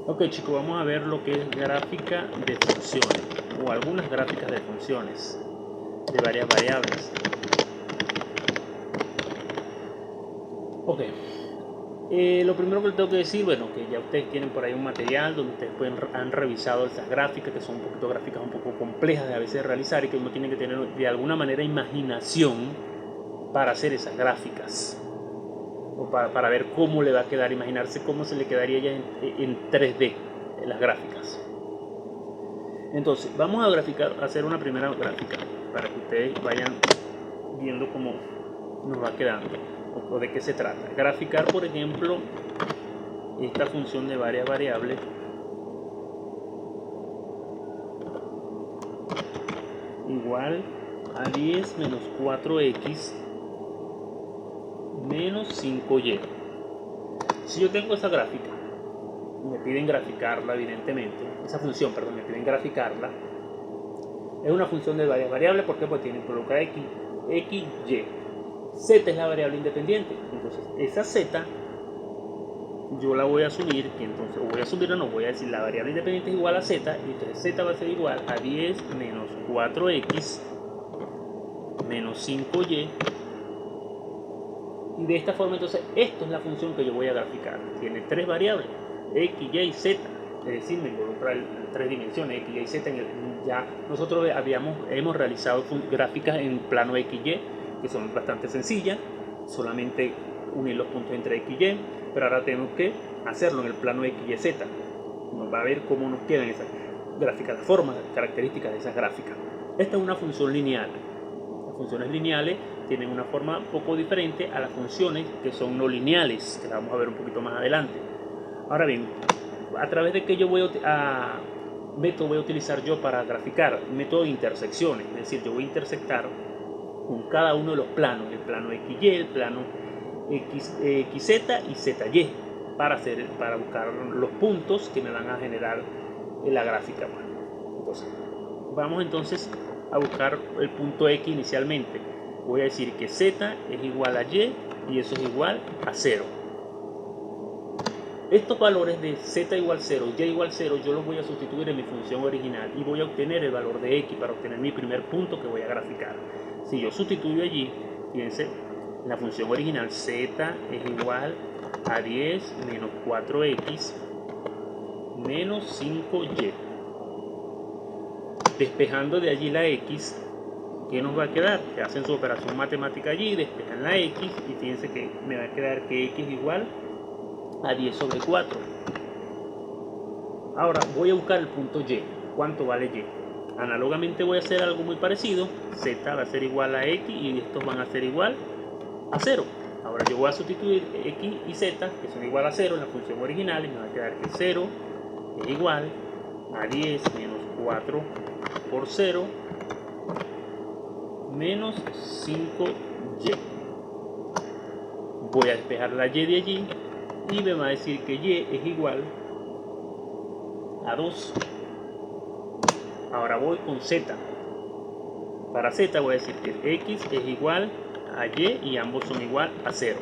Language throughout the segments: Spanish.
Ok chicos, vamos a ver lo que es gráfica de funciones o algunas gráficas de funciones de varias variables. Ok, lo primero que les tengo que decir, bueno, que ya ustedes tienen por ahí un material donde ustedes han revisado estas gráficas, que son un poquito gráficas un poco complejas de a veces de realizar y que uno tiene que tener de alguna manera imaginación para hacer esas gráficas. O para ver cómo le va a quedar, imaginarse cómo se le quedaría ya en 3D en las gráficas. Entonces, vamos a hacer una primera gráfica para que ustedes vayan viendo cómo nos va quedando o de qué se trata. Graficar, por ejemplo, esta función de varias variables igual a 10 menos 4x menos 5y. Si yo tengo esa gráfica, me piden graficarla, evidentemente, esa función, perdón, me piden graficarla, es una función de varias variables, ¿por qué? Pues tienen que colocar x, y. Z es la variable independiente, entonces esa z yo la voy a asumir, que entonces, o voy a asumir o no, voy a decir la variable independiente es igual a z, y entonces z va a ser igual a 10 menos 4x menos 5y. Y de esta forma, entonces, esto es la función que yo voy a graficar. Tiene tres variables, x, y, z. Es decir, me involucra tres dimensiones, x, y, z. Ya nosotros hemos realizado gráficas en plano x, y, que son bastante sencillas. Solamente unir los puntos entre x y. Pero ahora tenemos que hacerlo en el plano x, y, z. Nos va a ver cómo nos quedan esas gráficas, las formas, las características de esas gráficas. Esta es una función lineal. Las funciones lineales tienen una forma un poco diferente a las funciones que son no lineales, que la vamos a ver un poquito más adelante. Ahora bien, a través de qué método voy a utilizar yo para graficar, método de intersecciones, es decir, yo voy a intersectar con cada uno de los planos, el plano XY, el plano XZ y ZY, para buscar los puntos que me van a generar en la gráfica. Entonces, vamos entonces a buscar el punto X inicialmente. Voy a decir que Z es igual a Y y eso es igual a 0. Estos valores de Z igual 0, Y igual 0, yo los voy a sustituir en mi función original y voy a obtener el valor de X para obtener mi primer punto que voy a graficar. Si yo sustituyo allí, fíjense, en la función original Z es igual a 10 menos 4X menos 5Y. Despejando de allí la X, ¿qué nos va a quedar? Que hacen su operación matemática allí, despejan la X y fíjense que me va a quedar que X es igual a 10 sobre 4. Ahora voy a buscar el punto Y. ¿Cuánto vale Y? Análogamente voy a hacer algo muy parecido. Z va a ser igual a X y estos van a ser igual a 0. Ahora yo voy a sustituir X y Z, que son igual a 0 en la función original, y me va a quedar que 0 es igual a 10 menos 4 por 0 menos 5Y. Voy a despejar la Y de allí y me va a decir que Y es igual a 2. Ahora voy con Z. Para Z voy a decir que X es igual a Y y ambos son igual a 0.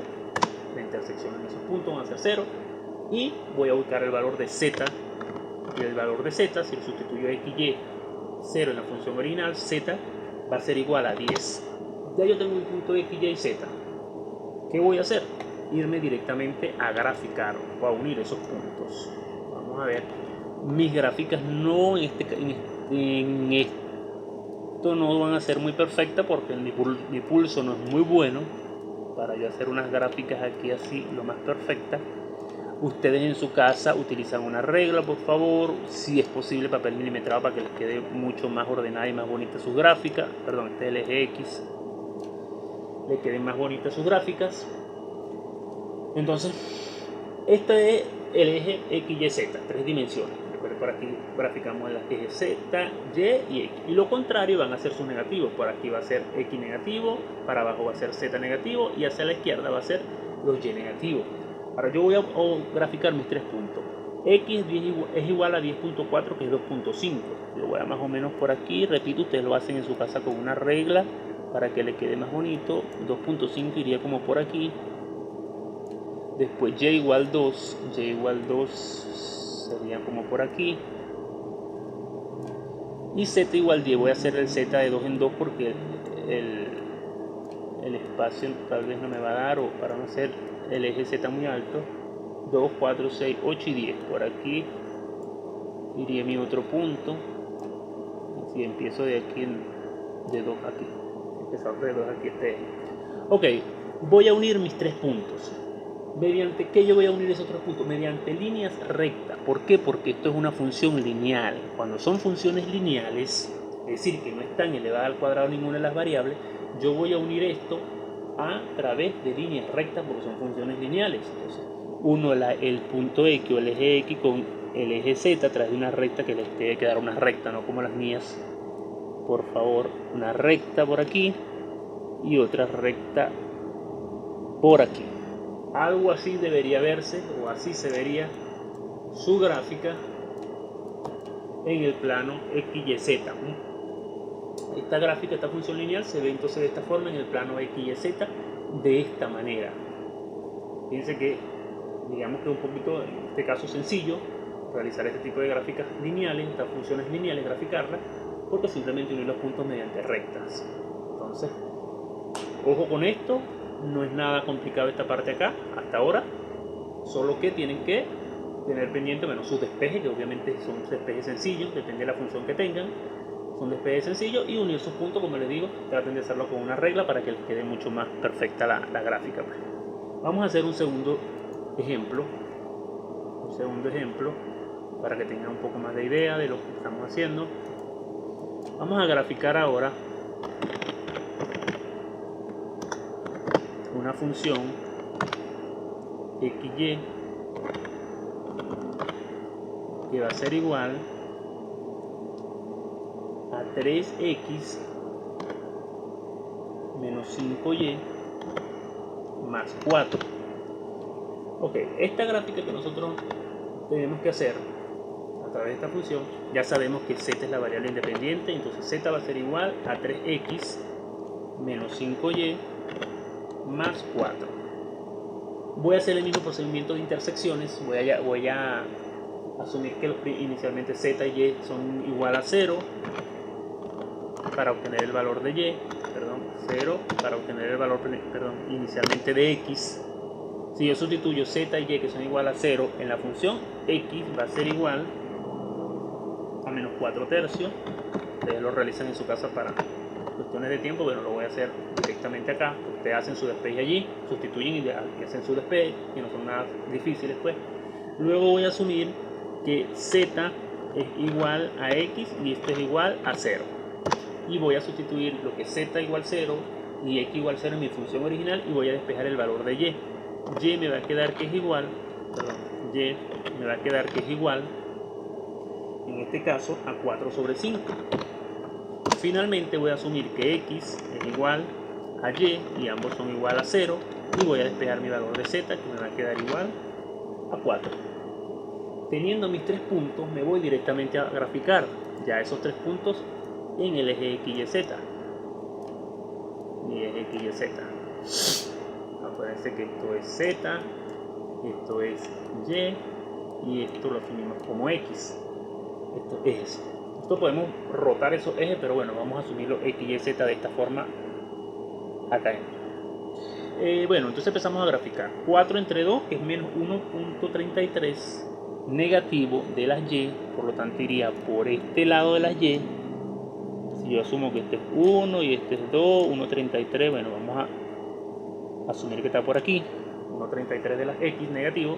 La intersección en esos puntos van a ser 0. Y voy a buscar el valor de Z. Y el valor de Z, si lo sustituyo a X, Y, 0 en la función original, Z va a ser igual a 10. Ya yo tengo un punto X, Y, Z. ¿Qué voy a hacer? Irme directamente a graficar o a unir esos puntos. Vamos a ver. Mis gráficas no en esto no van a ser muy perfectas porque mi pulso no es muy bueno para yo hacer unas gráficas aquí así lo más perfectas. Ustedes en su casa utilizan una regla, por favor, si es posible papel milimetrado para que les quede mucho más ordenada y más bonita sus gráficas. Perdón, este es el eje X, le queden más bonitas sus gráficas. Entonces, este es el eje X, Y, Z, tres dimensiones. Por aquí graficamos las ejes Z, Y y X. Y lo contrario van a ser sus negativos. Por aquí va a ser X negativo, para abajo va a ser Z negativo y hacia la izquierda va a ser los Y negativos. Ahora yo voy a graficar mis tres puntos. X es igual a 10.4, que es 2.5. Lo voy a más o menos por aquí. Repito, ustedes lo hacen en su casa con una regla para que le quede más bonito. 2.5 iría como por aquí. Después Y igual 2. Y igual 2 sería como por aquí. Y z igual 10, voy a hacer el z de 2 en 2 porque el espacio tal vez no me va a dar, o para no hacer el eje z muy alto. 2, 4, 6, 8 y 10. Por aquí iría mi otro punto. Si empiezo de aquí, de 2 aquí, empezar de 2 aquí este eje. Ok, voy a unir mis tres puntos. ¿Mediante qué yo voy a unir esos tres puntos? Mediante líneas rectas. ¿Por qué? Porque esto es una función lineal. Cuando son funciones lineales, es decir, que no están elevadas al cuadrado ninguna de las variables, yo voy a unir esto a través de líneas rectas porque son funciones lineales. Entonces, uno el punto X o el eje X con el eje Z a través de una recta, que les tiene que dar una recta, no como las mías. Por favor, una recta por aquí y otra recta por aquí. Algo así debería verse, o así se vería su gráfica en el plano XYZ. Esta gráfica, esta función lineal se ve entonces de esta forma en el plano XYZ, de esta manera. Fíjense que, digamos que es un poquito, en este caso, sencillo realizar este tipo de gráficas lineales, estas funciones lineales, graficarlas, porque simplemente unir los puntos mediante rectas. Entonces, ojo con esto. No es nada complicado esta parte acá, hasta ahora, solo que tienen que tener pendiente, bueno, sus despejes, que obviamente son despejes sencillos, depende de la función que tengan, son despejes sencillos, y unir sus puntos, como les digo, traten de hacerlo con una regla para que les quede mucho más perfecta la gráfica. Vamos a hacer un segundo ejemplo, para que tengan un poco más de idea de lo que estamos haciendo. Vamos a graficar ahora una función XY que va a ser igual a 3x menos 5y más 4. Ok, esta gráfica que nosotros tenemos que hacer a través de esta función, ya sabemos que z es la variable independiente, entonces z va a ser igual a 3x menos 5y más 4. Voy a hacer el mismo procedimiento de intersecciones. Voy a asumir que inicialmente z y y son igual a 0 para obtener el valor de y, 0 para obtener el valor inicialmente de x. Si yo sustituyo z y y que son igual a 0 en la función, x va a ser igual a menos 4 tercios. Ustedes lo realizan en su casa para cuestiones de tiempo, pero lo voy a hacer directamente acá. Ustedes hacen su despeje allí, sustituyen y hacen su despeje, que no son nada difíciles pues. Luego voy a asumir que z es igual a x y esto es igual a 0. Y voy a sustituir lo que z igual 0 y x igual 0 en mi función original y voy a despejar el valor de y. Y me va a quedar que es igual, en este caso, a 4 sobre 5. Finalmente voy a asumir que x es igual a y ambos son igual a 0 y voy a despejar mi valor de z, que me va a quedar igual a 4. Teniendo mis tres puntos, me voy directamente a graficar ya esos tres puntos en el eje x y z. Mi eje x y z. Acuérdense que esto es z, esto es y esto lo asumimos como x. Esto es. Esto podemos rotar esos ejes, pero bueno, vamos a asumirlo x y z de esta forma acá. Bueno, entonces empezamos a graficar 4 entre 2, que es menos 1.33 negativo de las y, por lo tanto iría por este lado de las y. Si yo asumo que este es 1 y este es 2, 1.33, bueno, vamos a asumir que está por aquí, 1.33 de las x negativo.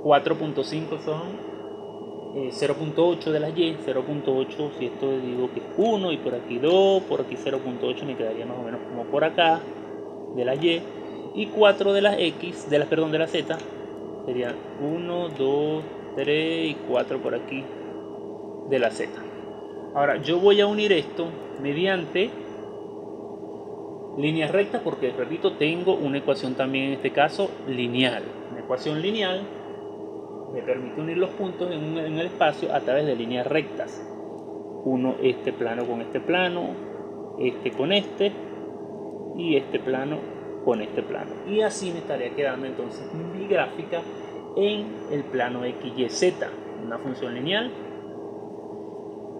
4.5 son 0.8 de las y, 0.8 si esto digo que es 1 y por aquí 2, por aquí 0.8 me quedaría más o menos como por acá de las y 4 de las x, de las z serían 1, 2, 3 y 4 por aquí de la z. Ahora yo voy a unir esto mediante líneas rectas porque, repito, tengo una ecuación también en este caso lineal. Una ecuación lineal me permite unir los puntos en el espacio a través de líneas rectas. Este plano con este plano, este con este y este plano con este plano. Y así me estaría quedando entonces mi gráfica en el plano x, y, z, una función lineal.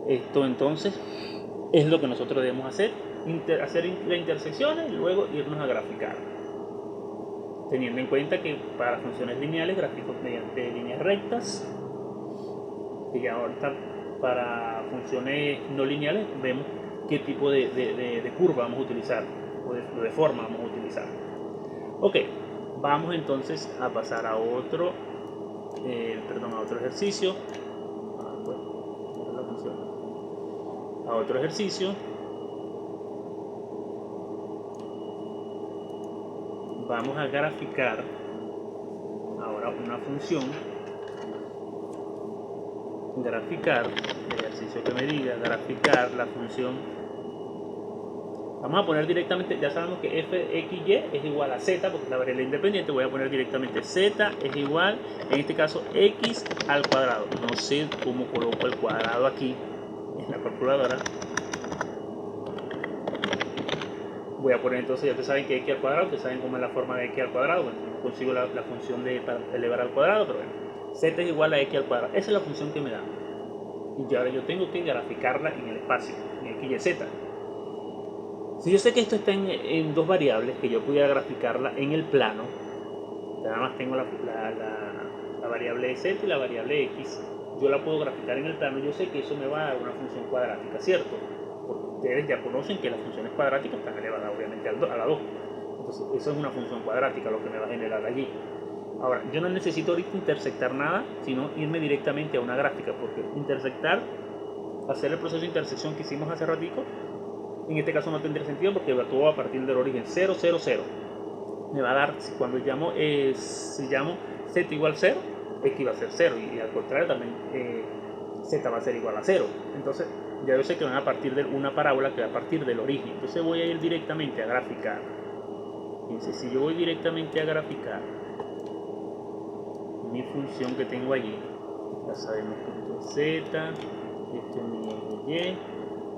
Esto entonces es lo que nosotros debemos hacer, hacer las intersecciones y luego irnos a graficar, teniendo en cuenta que para funciones lineales gráficos mediante líneas rectas, y ya ahorita para funciones no lineales vemos qué tipo de curva vamos a utilizar o de forma vamos a utilizar. Ok, vamos entonces a pasar a otro ejercicio. A otro ejercicio. Vamos a graficar ahora una función. Graficar, el ejercicio que me diga, graficar la función. Vamos a poner directamente, ya sabemos que f, x, y es igual a z, porque es la variable independiente. Voy a poner directamente z es igual, en este caso, x al cuadrado. No sé cómo coloco el cuadrado aquí en la calculadora. Voy a poner entonces, ya ustedes saben que x al cuadrado, ustedes saben cómo es la forma de x al cuadrado. Bueno, consigo la función para elevar al cuadrado, pero bueno, z es igual a x al cuadrado. Esa es la función que me da. Y ahora yo tengo que graficarla en el espacio, en x, y, z. Si yo sé que esto está en dos variables, que yo pudiera graficarla en el plano, nada más tengo la variable z y la variable x, yo la puedo graficar en el plano, yo sé que eso me va a dar una función cuadrática, ¿cierto? Porque ustedes ya conocen que las funciones cuadráticas están elevadas obviamente a la 2. Entonces eso es una función cuadrática lo que me va a generar allí. Ahora, yo no necesito ahorita intersectar nada, sino irme directamente a una gráfica, porque intersectar, hacer el proceso de intersección que hicimos hace ratico, en este caso no tendría sentido porque todo va a partir del origen 0, 0, 0. Me va a dar, cuando llamo z igual 0, x va a ser 0, y al contrario también z va a ser igual a 0. Entonces ya yo sé que van a partir de una parábola que va a partir del origen. Entonces voy a ir directamente a graficar. Fíjense, si yo voy directamente a graficar mi función que tengo allí, ya sabemos que esto es z, esto es mi eje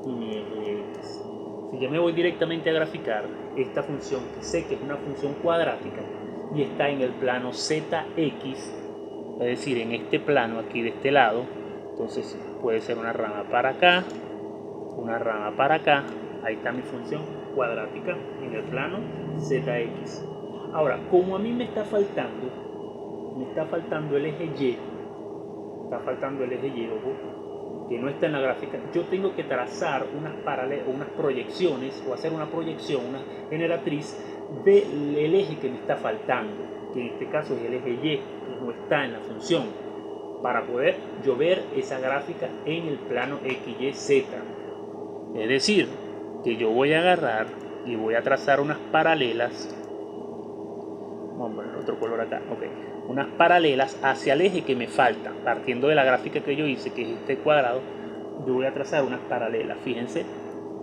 y mi eje x. Si yo me voy directamente a graficar esta función, que sé que es una función cuadrática y está en el plano zx, es decir, en este plano aquí de este lado, entonces puede ser una rama para acá, una rama para acá. Ahí está mi función cuadrática en el plano zx. Ahora, como a mí me está faltando el eje y, ojo, que no está en la gráfica, yo tengo que trazar unas proyecciones, o hacer una proyección, una generatriz del eje que me está faltando, que en este caso es el eje Y, que no está en la función, para poder yo ver esa gráfica en el plano X, Y, Z. Es decir, que yo voy a agarrar y voy a trazar unas paralelas. Vamos a poner otro color acá, ok. Unas paralelas hacia el eje que me falta, partiendo de la gráfica que yo hice, que es este cuadrado. Yo voy a trazar unas paralelas. Fíjense,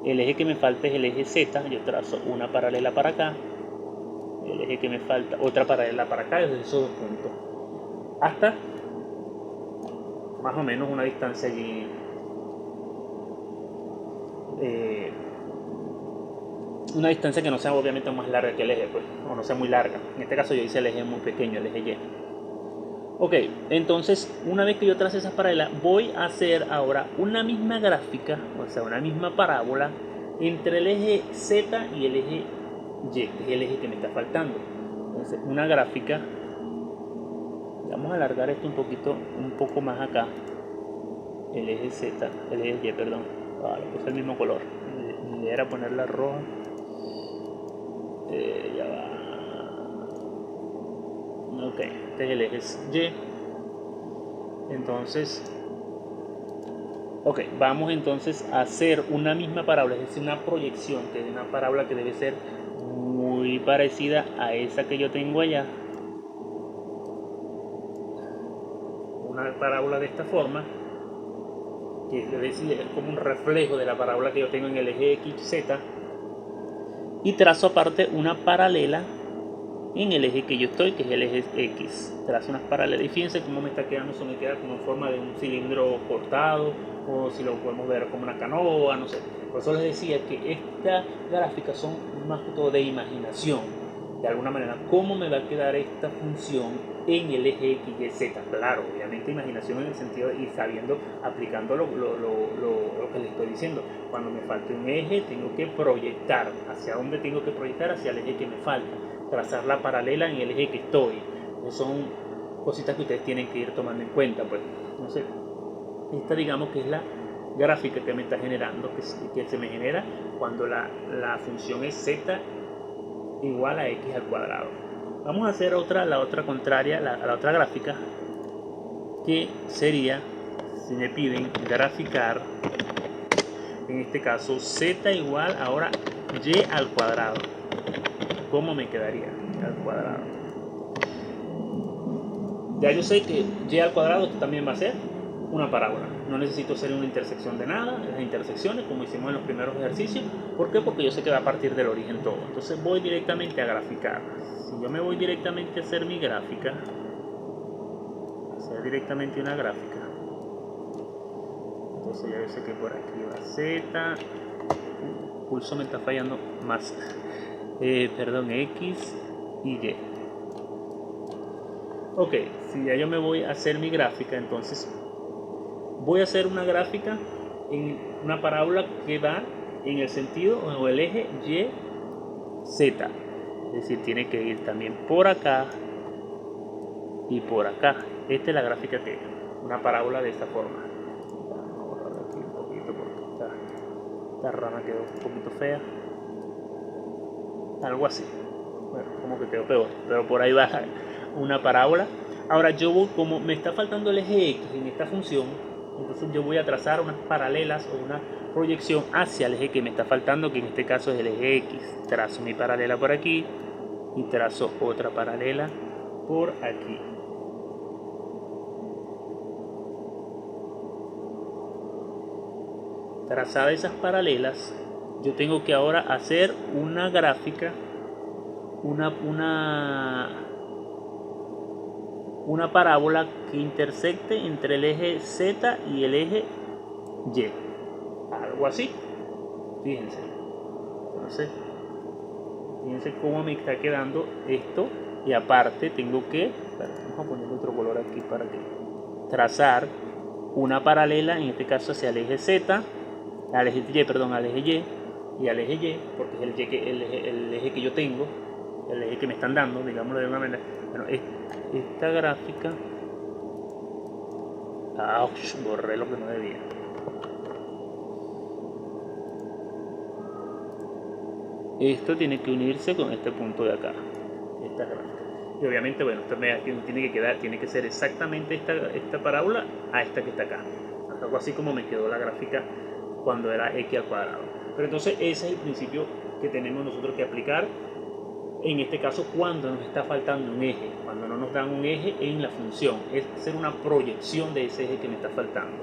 el eje que me falta es el eje Z. Yo trazo una paralela para acá, el eje que me falta, otra paralela para acá, desde esos dos puntos, hasta más o menos una distancia allí, una distancia que no sea obviamente más larga que el eje, pues, o no sea muy larga. En este caso yo hice el eje muy pequeño, el eje Y. Ok, entonces una vez que yo trace esas paralelas, voy a hacer ahora una misma gráfica, o sea, una misma parábola entre el eje Z y el eje Y, que es el eje que me está faltando. Entonces, una gráfica, vamos a alargar esto un poco más acá, el eje Z, el eje Y, perdón, le puse el mismo color, mi idea era ponerla roja. Ya va. Ok, este es el eje Y. Entonces, ok, vamos entonces a hacer una misma parábola, es decir, una proyección, que es una parábola que debe ser muy parecida a esa que yo tengo allá. Una parábola de esta forma, que es decir, es como un reflejo de la parábola que yo tengo en el eje XZ. Y trazo aparte una paralela en el eje que yo estoy, que es el eje X. Trazo unas paralelas y fíjense cómo me está quedando. Eso me queda como en forma de un cilindro cortado, o si lo podemos ver como una canoa, no sé. Por eso les decía que estas gráficas son más que todo de imaginación. de alguna manera cómo me va a quedar esta función en el eje X, Y, Z. Claro, obviamente imaginación en el sentido y sabiendo, aplicando lo que les estoy diciendo. Cuando me falte un eje, tengo que proyectar. ¿Hacia dónde tengo que proyectar? Hacia el eje que me falta. Trazar la paralela en el eje que estoy. Son cositas que ustedes tienen que ir tomando en cuenta. Pues, no sé, esta digamos que es la gráfica que me está generando, que se me genera cuando la función es Z igual a X al cuadrado. Vamos a hacer la otra contraria, la otra gráfica, que sería, si me piden graficar, en este caso Z igual ahora Y al cuadrado. ¿Cómo me quedaría al cuadrado? Ya yo sé que Y al cuadrado esto también va a ser una parábola. No necesito hacer una intersección de nada, las intersecciones como hicimos en los primeros ejercicios. ¿Por qué? Porque yo sé que va a partir del origen todo. Entonces voy directamente a graficar. Si yo me voy directamente a hacer mi gráfica, hacer directamente una gráfica, entonces ya yo sé que por aquí va Z, pulso me está fallando más, perdón, X y Y. Ok, si ya yo me voy a hacer mi gráfica, entonces voy a hacer una gráfica en una parábola que va en el sentido o el eje Y, Z. Es decir, tiene que ir también por acá y por acá. Esta es la gráfica que es una parábola de esta forma. Vamos a borrar aquí un poquito porque esta rama quedó un poquito fea. Algo así. Bueno, como que quedó peor, pero por ahí va una parábola. Ahora yo voy, como me está faltando el eje X en esta función, entonces yo voy a trazar unas paralelas o una proyección hacia el eje que me está faltando, que en este caso es el eje X. Trazo mi paralela por aquí y trazo otra paralela por aquí. Trazadas esas paralelas, yo tengo que ahora hacer una gráfica, una parábola que intersecte entre el eje Z y el eje Y. Algo así. Fíjense. Entonces, fíjense cómo me está quedando esto. Y aparte tengo que, vamos a poner otro color aquí para que trazar una paralela, en este caso hacia el eje Z, al eje Y, perdón, al eje Y y al eje Y, porque es el eje que yo tengo, el eje que me están dando, digámoslo de una manera. Bueno, esta gráfica, borré lo que no debía. Esto tiene que unirse con este punto de acá, esta gráfica. Y obviamente, bueno, esto tiene que ser exactamente esta parábola a esta que está acá. Algo así como me quedó la gráfica cuando era X al cuadrado. Pero entonces ese es el principio que tenemos nosotros que aplicar. En este caso, cuando nos está faltando un eje, cuando no nos dan un eje en la función, es hacer una proyección de ese eje que me está faltando.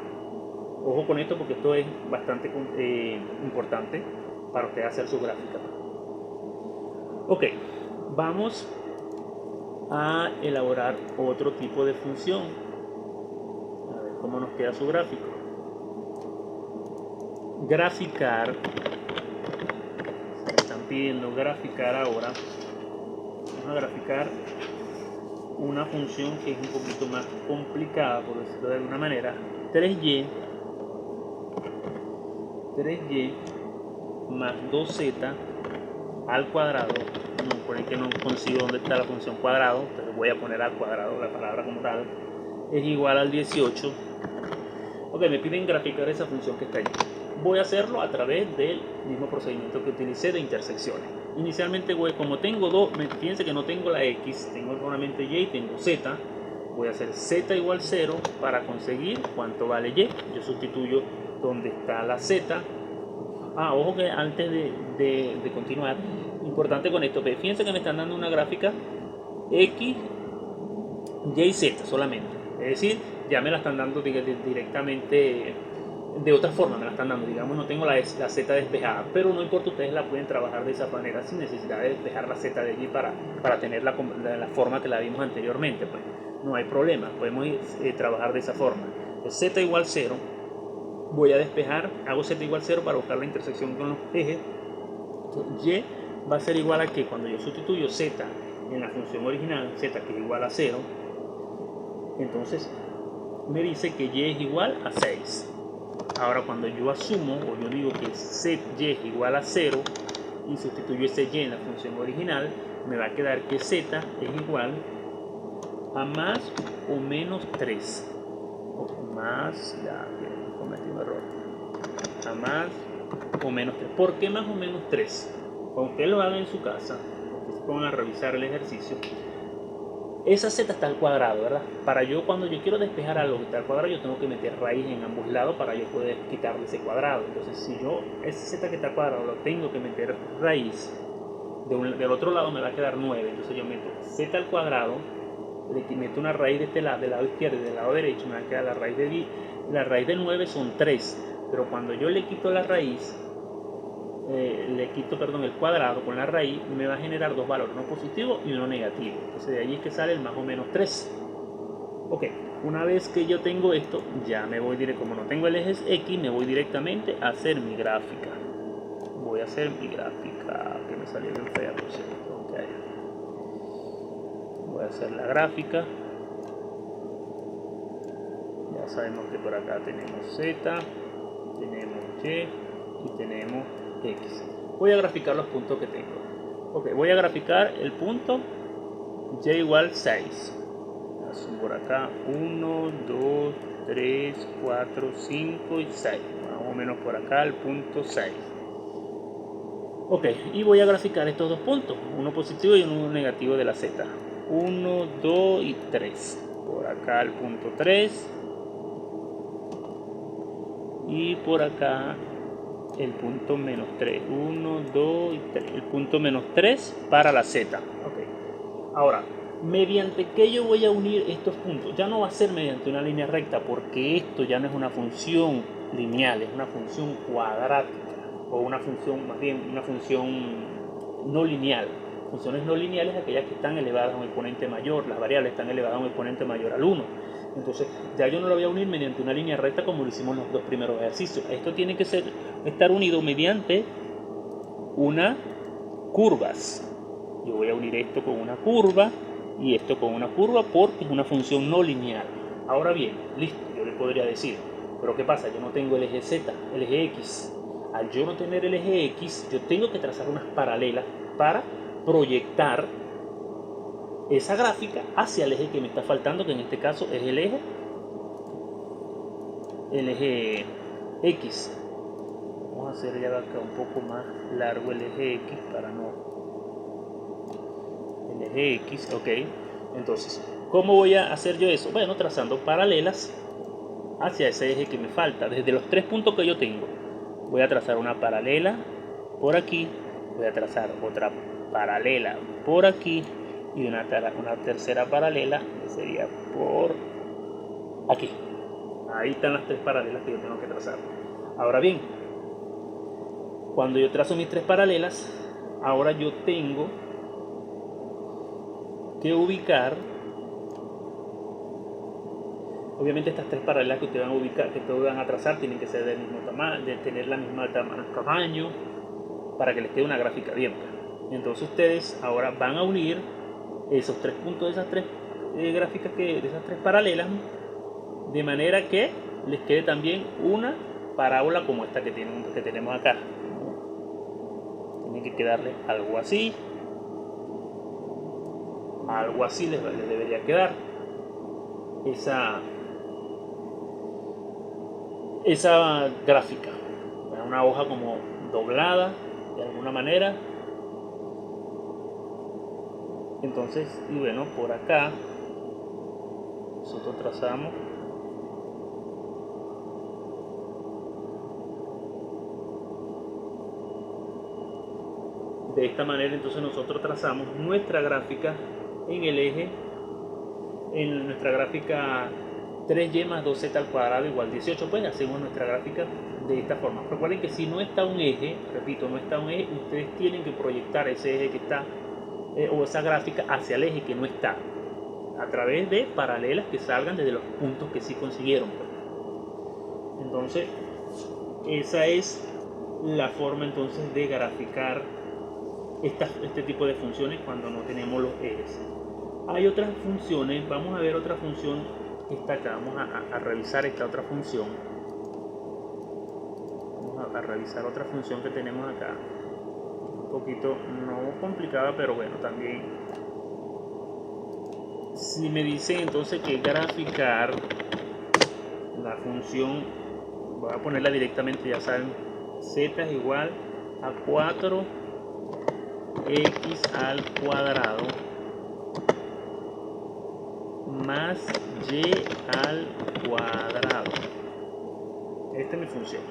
Ojo con esto porque esto es bastante importante para usted hacer su gráfica. Ok, vamos a elaborar otro tipo de función. A ver cómo nos queda su gráfico. Graficar, me están pidiendo graficar ahora. Vamos a graficar una función que es un poquito más complicada, por decirlo de alguna manera. 3y más 2z al cuadrado. Por ahí que no consigo dónde está la función cuadrado, entonces voy a poner al cuadrado la palabra como tal, es igual al 18. Ok, me piden graficar esa función que está allí. Voy a hacerlo a través del mismo procedimiento que utilicé de intersecciones. Inicialmente, como tengo dos, fíjense que no tengo la X, tengo solamente Y y tengo Z. Voy a hacer Z igual 0 para conseguir cuánto vale Y. Yo sustituyo donde está la Z. Ojo que antes de continuar, importante con esto, fíjense que me están dando una gráfica X, Y y Z solamente. Es decir, ya me la están dando directamente de otra forma, me la están dando. Digamos, no tengo la Z despejada, pero no importa, ustedes la pueden trabajar de esa manera sin necesidad de despejar la Z de allí para tener la forma que la vimos anteriormente. Pues no hay problema, podemos trabajar de esa forma. Pues Z igual 0. Voy a despejar, hago Z igual 0 para buscar la intersección con los ejes. Y va a ser igual a que cuando yo sustituyo z en la función original, z que es igual a 0, entonces me dice que y es igual a 6. Ahora cuando yo asumo o yo digo que y es igual a 0 y sustituyo ese y en la función original, me va a quedar que z es igual a más o menos 3. O más, ya cometí un error. A más o menos 3. ¿Por qué más o menos 3? Cuando ustedes lo hagan en su casa, ustedes se pongan a revisar el ejercicio, esa z está al cuadrado, ¿verdad? Cuando yo quiero despejar algo que está al cuadrado, yo tengo que meter raíz en ambos lados para yo poder quitarle ese cuadrado. Entonces, si yo ese z que está al cuadrado lo tengo que meter raíz, del otro lado me va a quedar 9. Entonces yo meto z al cuadrado, le meto una raíz de este lado, del lado izquierdo y del lado derecho, me va a quedar la raíz de 9 son 3. Pero cuando yo le quito la raíz, el cuadrado con la raíz, me va a generar dos valores, uno positivo y uno negativo. Entonces de ahí es que sale el más o menos 3. Ok, una vez que yo tengo esto, ya me voy directo, como no tengo el eje X, me voy directamente a hacer mi gráfica. Voy a hacer mi gráfica, que me salió bien fea, por cierto. Okay. Voy a hacer la gráfica. Ya sabemos que por acá tenemos Z, tenemos Y y tenemos X. Voy a graficar los puntos que tengo. Ok, voy a graficar el punto Y igual 6. Por acá 1, 2, 3, 4, 5 y 6. Más o menos por acá el punto 6. Ok, y voy a graficar estos dos puntos, uno positivo y uno negativo de la Z. 1, 2 y 3. Por acá el punto 3. Y por acá el punto menos 3. 1, 2 y 3. El punto menos 3 para la Z. Ok. Ahora, ¿mediante qué yo voy a unir estos puntos? Ya no va a ser mediante una línea recta, porque esto ya no es una función lineal, es una función cuadrática. O una función, más bien, una función no lineal. Funciones no lineales aquellas que están elevadas a un exponente mayor, las variables están elevadas a un exponente mayor al 1. Entonces, ya yo no lo voy a unir mediante una línea recta como lo hicimos en los dos primeros ejercicios. Esto tiene que estar unido mediante unas curvas. Yo voy a unir esto con una curva y esto con una curva porque es una función no lineal. Ahora bien, listo, yo le podría decir, pero ¿qué pasa? Yo no tengo el eje Z, el eje X. Al yo no tener el eje X, yo tengo que trazar unas paralelas para proyectar esa gráfica hacia el eje que me está faltando, que en este caso es el eje X. Vamos a hacer ya acá un poco más largo el eje X para no... El eje X, ok. Entonces, ¿cómo voy a hacer yo eso? Bueno, trazando paralelas hacia ese eje que me falta. Desde los tres puntos que yo tengo, voy a trazar una paralela por aquí, voy a trazar otra paralela por aquí y una tercera paralela que sería por aquí. Ahí están las tres paralelas que yo tengo que trazar. Ahora bien, cuando yo trazo mis tres paralelas, ahora yo tengo que ubicar, obviamente estas tres paralelas que ustedes van a ubicar, que ustedes van a trazar, tienen que ser del mismo tamaño, de tener la misma tamaño, para que les quede una gráfica bien. Entonces ustedes ahora van a unir esos tres puntos de esas tres gráficas, de esas tres paralelas, de manera que les quede también una parábola como esta que tenemos acá. Tiene que quedarle algo así les debería quedar esa gráfica, una hoja como doblada de alguna manera. Entonces, y bueno, por acá nosotros trazamos de esta manera. Entonces nosotros trazamos nuestra gráfica en nuestra gráfica 3y más 2z al cuadrado igual 18, pues hacemos nuestra gráfica de esta forma. Recuerden que si no está un eje, repito, no está un eje, ustedes tienen que proyectar ese eje que está, o esa gráfica hacia el eje que no está, a través de paralelas que salgan desde los puntos que sí consiguieron. Entonces, esa es la forma entonces de graficar este tipo de funciones cuando no tenemos los ejes. Hay otras funciones, vamos a ver otra función que está acá, vamos a revisar esta otra función. Vamos a revisar otra función que tenemos acá, un poquito no complicada, pero bueno, también si me dice entonces que graficar la función, voy a ponerla directamente, ya saben, z es igual a 4x al cuadrado más y al cuadrado. Esta es mi función.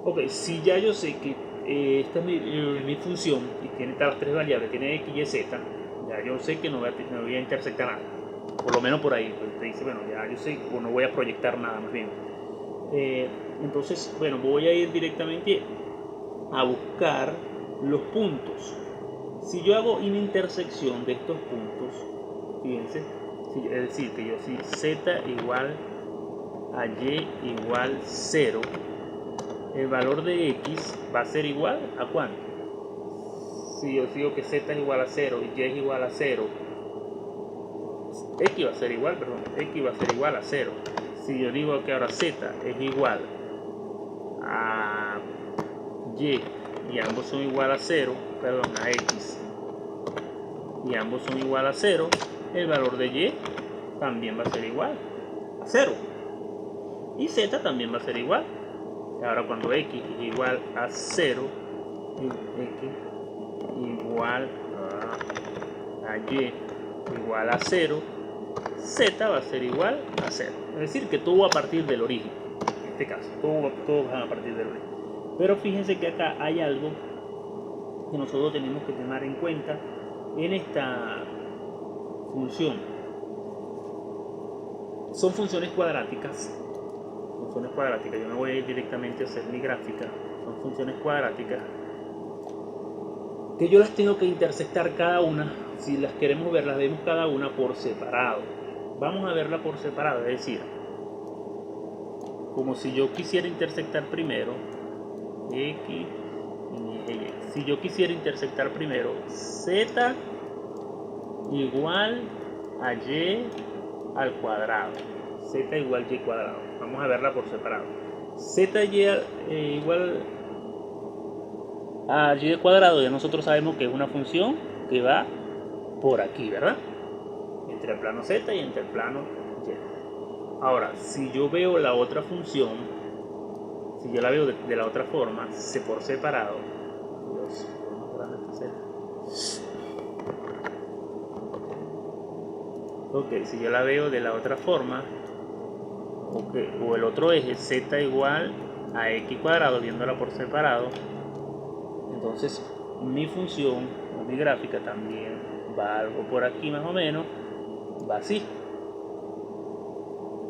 Ok, si ya yo sé que esta es mi función y tiene estas tres variables, tiene x, y, z, ya yo sé que no voy a intersectar nada. Por lo menos por ahí, pues te dice, bueno, ya yo sé, o no voy a proyectar nada más bien. Entonces, bueno, voy a ir directamente a buscar los puntos. Si yo hago una intersección de estos puntos, fíjense, es decir, que yo si z igual a y igual 0, el valor de x va a ser igual a ¿cuánto? Si yo digo que z es igual a 0 y y es igual a 0, x va a ser igual, perdón, x va a ser igual a 0. Si yo digo que ahora z es igual a y ambos son igual a 0, perdón, a x, y ambos son igual a 0, el valor de y también va a ser igual a 0. Y z también va a ser igual. Ahora cuando x es igual a 0, x igual a y igual a 0, z va a ser igual a 0. Es decir, que todo va a partir del origen. En este caso, todos van a partir del origen. Pero fíjense que acá hay algo que nosotros tenemos que tener en cuenta en esta función. Son funciones cuadráticas. Yo me voy a ir directamente a hacer mi gráfica. Son funciones cuadráticas que yo las tengo que intersectar cada una. Si las queremos ver, las vemos cada una por separado. Vamos a verla por separado, es decir, como si yo quisiera intersectar primero x y y. Si yo quisiera intersectar primero z igual a y al cuadrado, z igual y cuadrado, vamos a verla por separado. Z igual a y al cuadrado, ya nosotros sabemos que es una función que va por aquí, ¿verdad? Entre el plano z y entre el plano y. Ahora, si yo veo la otra función, si yo la veo de la otra forma, por separado, ok, si yo la veo de la otra forma, okay, o el otro eje, z igual a x cuadrado, viéndola por separado, entonces mi función o mi gráfica también va algo por aquí más o menos, va así.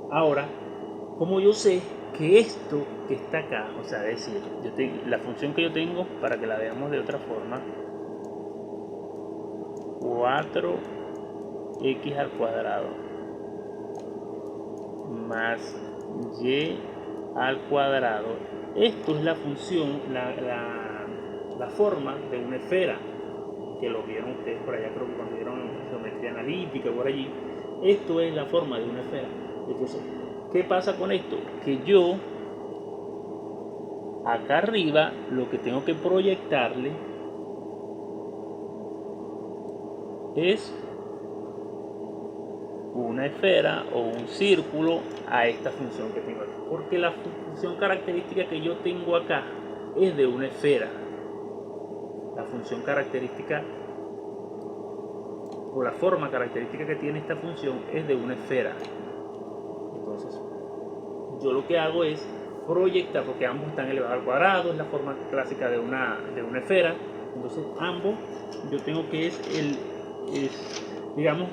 Ahora, como yo sé que esto que está acá, o sea, es decir, la función que yo tengo, para que la veamos de otra forma, 4x al cuadrado más y al cuadrado, esto es la función, la forma de una esfera, que lo vieron ustedes por allá, creo que cuando vieron geometría analítica por allí. Esto es la forma de una esfera. Entonces, ¿qué pasa con esto? Que yo acá arriba lo que tengo que proyectarle es una esfera o un círculo a esta función que tengo aquí, porque la función característica que yo tengo acá es de una esfera. La función característica o la forma característica que tiene esta función es de una esfera. Entonces, yo lo que hago es proyectar, porque ambos están elevados al cuadrado, es la forma clásica de una esfera. Entonces, ambos yo tengo que digamos,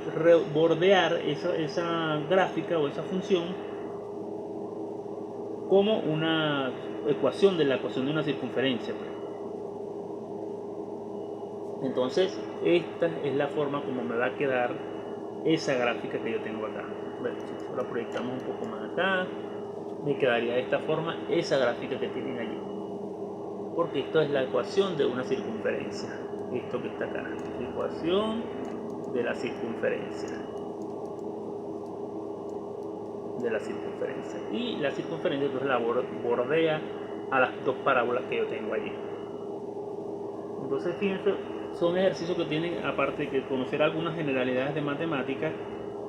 bordear esa gráfica o esa función como una ecuación de la ecuación de una circunferencia. Entonces, esta es la forma como me va a quedar esa gráfica que yo tengo acá. Bueno, si la proyectamos un poco más acá, me quedaría de esta forma esa gráfica que tienen allí. porque esto es la ecuación de una circunferencia. Esto que está acá, ecuación de la circunferencia. Y la circunferencia entonces la bordea a las dos parábolas que yo tengo allí. Entonces fíjense, son ejercicios que tienen, aparte de que conocer algunas generalidades de matemáticas,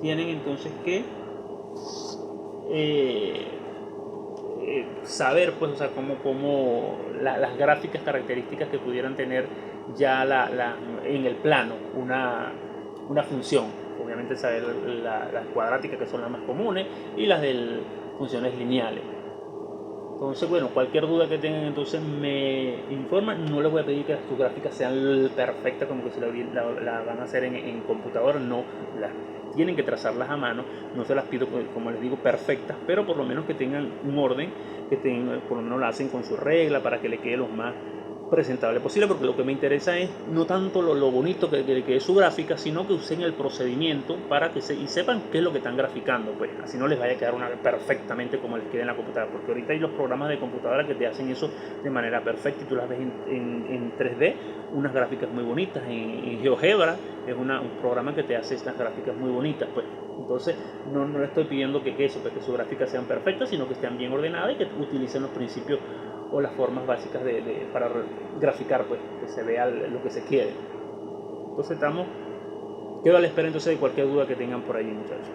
tienen entonces que saber, pues, o sea, cómo las gráficas características que pudieran tener ya en el plano una función. Obviamente saber las cuadráticas, que son las más comunes, y las de funciones lineales. Entonces, bueno, cualquier duda que tengan, entonces me informan. No les voy a pedir que sus gráficas sean perfectas, como que se la van a hacer en computadora. No, las tienen que trazarlas a mano. No se las pido, como les digo, perfectas, pero por lo menos que tengan un orden, por lo menos la hacen con su regla para que le quede lo más presentable posible, porque lo que me interesa es no tanto lo bonito que es su gráfica, sino que usen el procedimiento para que y sepan qué es lo que están graficando, pues así no les vaya a quedar perfectamente como les quede en la computadora, porque ahorita hay los programas de computadora que te hacen eso de manera perfecta y tú las ves en 3D, unas gráficas muy bonitas. En GeoGebra es un programa que te hace estas gráficas muy bonitas, pues. Entonces no le estoy pidiendo que sus gráficas sean perfectas, sino que estén bien ordenadas y que utilicen los principios o las formas básicas para graficar, pues, que se vea lo que se quiere. Entonces quedo a la espera entonces de cualquier duda que tengan por allí, muchachos.